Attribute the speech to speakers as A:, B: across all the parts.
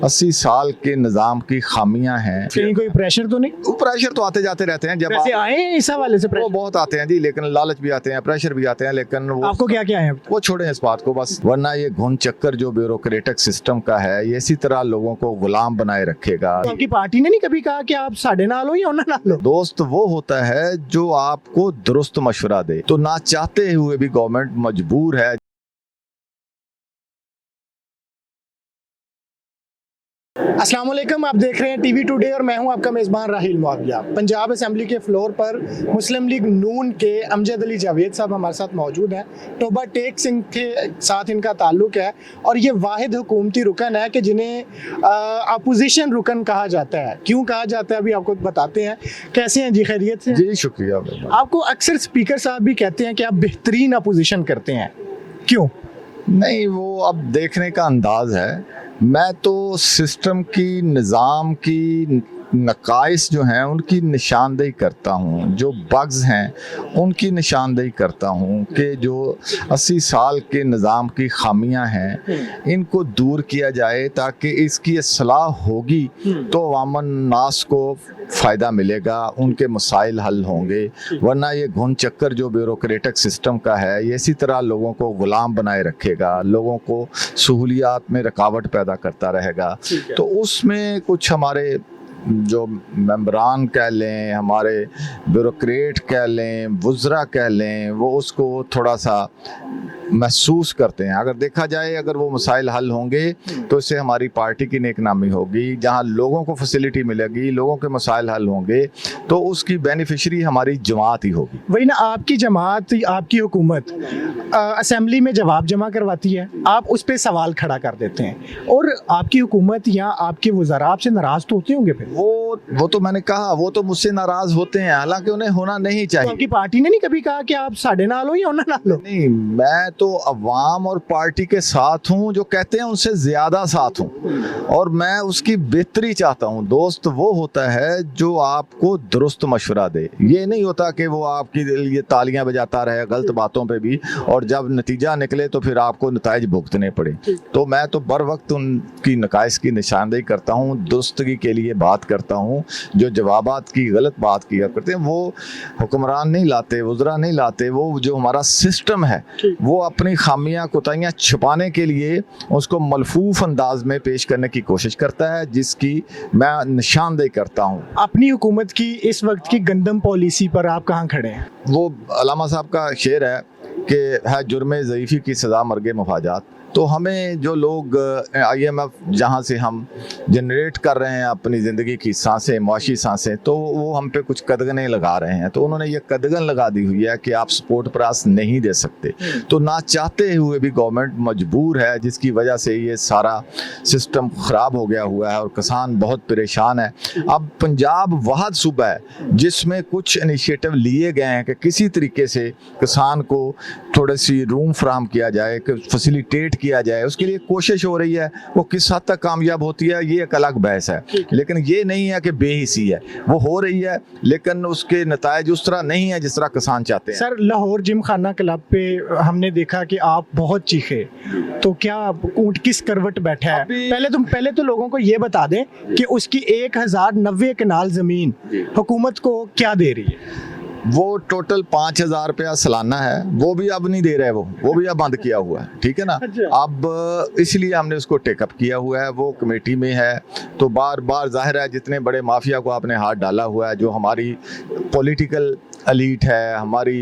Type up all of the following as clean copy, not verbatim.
A: 80 साल के निज़ाम की खामियां हैं।
B: कहीं कोई प्रेशर तो नहीं?
A: प्रेशर तो आते जाते रहते हैं, जब
B: वैसे आए हैं इस हवाले से
A: वो
B: प्रेशर?
A: बहुत आते हैं जी, लेकिन लालच भी आते हैं, प्रेशर भी आते हैं, लेकिन वो
B: आपको क्या क्या है?
A: वो छोड़ें इस बात को बस। वरना ये घुन चक्कर जो ब्यूरोक्रेटिक सिस्टम का है, ये इसी तरह लोगों को गुलाम बनाए रखेगा।
B: तो आपकी पार्टी ने नहीं कभी कहा कि आप साढ़े ना लो या उन्हें ना लो?
A: दोस्त वो होता है जो आपको दुरुस्त मशवरा दे, तो ना चाहते हुए भी गवर्नमेंट मजबूर है।
B: अस्सलाम वालेकुम, आप देख रहे हैं टीवी टुडे और मैं हूं आपका मेज़बान राहिल मुआविया। पंजाब असेंबली के फ्लोर पर मुस्लिम लीग नून के अमजद अली जावेद साहब हमारे साथ मौजूद हैं। टोबा टेक सिंह के साथ इनका ताल्लुक है और ये वाहिद हुकूमती रुकन है कि जिन्हें अपोजिशन रुकन कहा जाता है। क्यों कहा जाता है अभी आपको बताते हैं। कैसे हैं जी? खैरियत से?
A: जी शुक्रिया।
B: आपको अक्सर स्पीकर साहब भी कहते हैं कि आप बेहतरीन अपोजिशन करते हैं, क्यों?
A: नहीं, वो अब देखने का अंदाज है। मैं तो सिस्टम की, निज़ाम की नकाइस जो हैं उनकी निशानदेही करता हूँ, जो बग्स हैं उनकी निशानदेही करता हूँ कि जो 80 साल के निज़ाम की खामियां हैं इनको दूर किया जाए, ताकि इसकी असलाह होगी तो अवामन नास को फ़ायदा मिलेगा, उनके मसाइल हल होंगे। वरना ये घुन चक्कर जो ब्यूरोक्रेटिक सिस्टम का है, ये इसी तरह लोगों को गुलाम बनाए रखेगा, लोगों को सहूलियात में रुकावट पैदा करता रहेगा। तो उसमें कुछ हमारे जो मेंबरान कह लें, हमारे ब्यूरोक्रेट कह लें, वुज़रा कह लें, वो उसको थोड़ा सा महसूस करते हैं। अगर देखा जाए, अगर वो मसाइल हल होंगे तो इससे हमारी पार्टी की नेकनामी होगी। जहां लोगों को फैसिलिटी मिलेगी, लोगों के मसाइल हल होंगे, तो उसकी बेनिफिशरी हमारी जमात ही होगी।
B: वही ना, आपकी जमात, आपकी हुकूमत असेंबली में जवाब जमा करवाती है, आप उस पर सवाल खड़ा कर देते हैं, और आपकी हुकूमत या आपके वज़रा आपसे नाराज़ तो होते होंगे फिर?
A: वो तो मैंने कहा, वो तो मुझसे नाराज होते हैं, हालांकि उन्हें होना नहीं
B: तो
A: चाहिए।
B: आपकी पार्टी ने नहीं कभी कहा कि आप साढ़े ना लो या उन्हें ना लो?
A: नहीं, मैं तो अवाम और पार्टी के साथ हूँ, जो कहते हैं उनसे ज्यादा साथ हूँ, और मैं उसकी बेहतरी चाहता हूँ। दोस्त वो होता है जो आपको दुरुस्त मशवरा दे, ये नहीं होता कि वो आपकी लिए तालियां बजाता रहे गलत बातों पे भी, और जब नतीजा निकले तो फिर आपको नताइज भुगतने पड़े। तो मैं तो बर वक्त उनकी नकाइस की निशानदेही करता हूँ, दुरुस्तगी के लिए बात करता हूँ। जो जवाबात की गलत बात किया करते हैं वो हुक्मरान नहीं लाते, वुज़रा नहीं लाते, वो जो हमारा सिस्टम है वो अपनी खामियां कोताहियां छुपाने के लिए उसको मलफूफ अंदाज में पेश करने की कोशिश करता है, जिसकी मैं निशानदेही करता हूँ।
B: अपनी हुकूमत की इस वक्त की गंदम पॉलिसी पर आप कहाँ खड़े हैं?
A: वो अलामा साहब का शेर है कि है जुर्मे ज़ईफ़ी की सज़ा मर्गे मुफाजात। तो हमें जो लोग IMF जहाँ से हम जनरेट कर रहे हैं अपनी ज़िंदगी की सांसें, मुआशी सांसें, तो वो हम पे कुछ कदगनें लगा रहे हैं। तो उन्होंने ये कदगन लगा दी हुई है कि आप सपोर्ट प्राइस नहीं दे सकते। तो ना चाहते हुए भी गवर्नमेंट मजबूर है, जिसकी वजह से ये सारा सिस्टम ख़राब हो गया हुआ है और किसान बहुत परेशान है। अब पंजाब वाहद सूबा है जिसमें कुछ इनिशिएटिव लिए गए हैं कि किसी तरीके से किसान को थोड़ी सी रूम फ्राहम किया जाए, कि फैसिलिटेट किया जाए, उसके लिए कोशिश हो रही है। वो किस हद तक कामयाब होती है ये एक अलग बहस है, लेकिन ये नहीं है कि बेहिसी है, वो हो रही है, लेकिन उसके नतायज उस तरह नहीं है जिस तरह किसान चाहते हैं।
B: सर, लाहौर जिम खाना क्लब पे हमने देखा कि आप बहुत चीखे, तो क्या ऊँट किस करवट बैठा है? पहले तो लोगों को ये बता दें कि उसकी 1090 कनाल जमीन हुकूमत को क्या दे रही है?
A: वो टोटल 5000 रुपया सालाना है, वो भी अब नहीं दे रहे, वो भी अब बंद किया हुआ है, ठीक है ना। अब इसलिए हमने उसको टेकअप किया हुआ है, वो कमेटी में है। तो बार बार जाहिर है जितने बड़े माफिया को आपने हाथ डाला हुआ है, जो हमारी पॉलिटिकल एलीट है, हमारी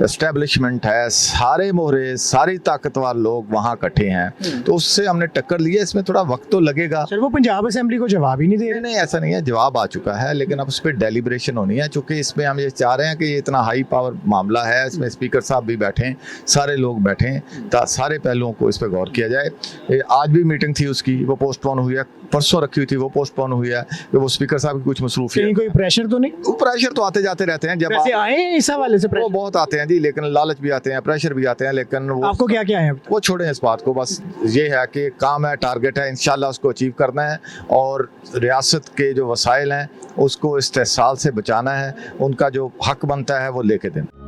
A: एस्टेब्लिशमेंट है, सारे मोहरे, सारी ताकतवर लोग वहाँ इकट्ठे हैं, तो उससे हमने टक्कर ली है। इसमें थोड़ा वक्त तो लगेगा।
B: सर, वो पंजाब असेंबली को जवाब ही नहीं दे रहे?
A: नहीं, ऐसा नहीं है, जवाब आ चुका है, लेकिन अब उस पर डेलिब्रेशन होनी है, चूँकि इसमें हम ये चाह रहे हैं कि ये इतना हाई पावर मामला है, इसमें स्पीकर साहब भी बैठे हैं, सारे लोग बैठे हैं, सारे पहलुओं को इस पर गौर किया जाए। आज भी मीटिंग थी उसकी, वो पोस्टपोन हुई है, परसों रखी हुई थी, वो पोस्टपोन हुई है, वो स्पीकर साहब की कुछ मसरूफियत।
B: कोई प्रेशर तो नहीं?
A: प्रेशर तो आते जाते रहते हैं, जब
B: आए हैं इस हवाले से?
A: वो बहुत आते हैं जी, लेकिन लालच भी आते हैं, प्रेशर भी आते हैं, लेकिन वो
B: आपको क्या क्या है?
A: वो छोड़ें इस बात को। बस ये है कि काम है, टारगेट है, इंशाल्लाह उसको अचीव करना है, और रियासत के जो वसाइल हैं उसको इस्तेहसाल से बचाना है, उनका जो हक बनता है वो लेके देना।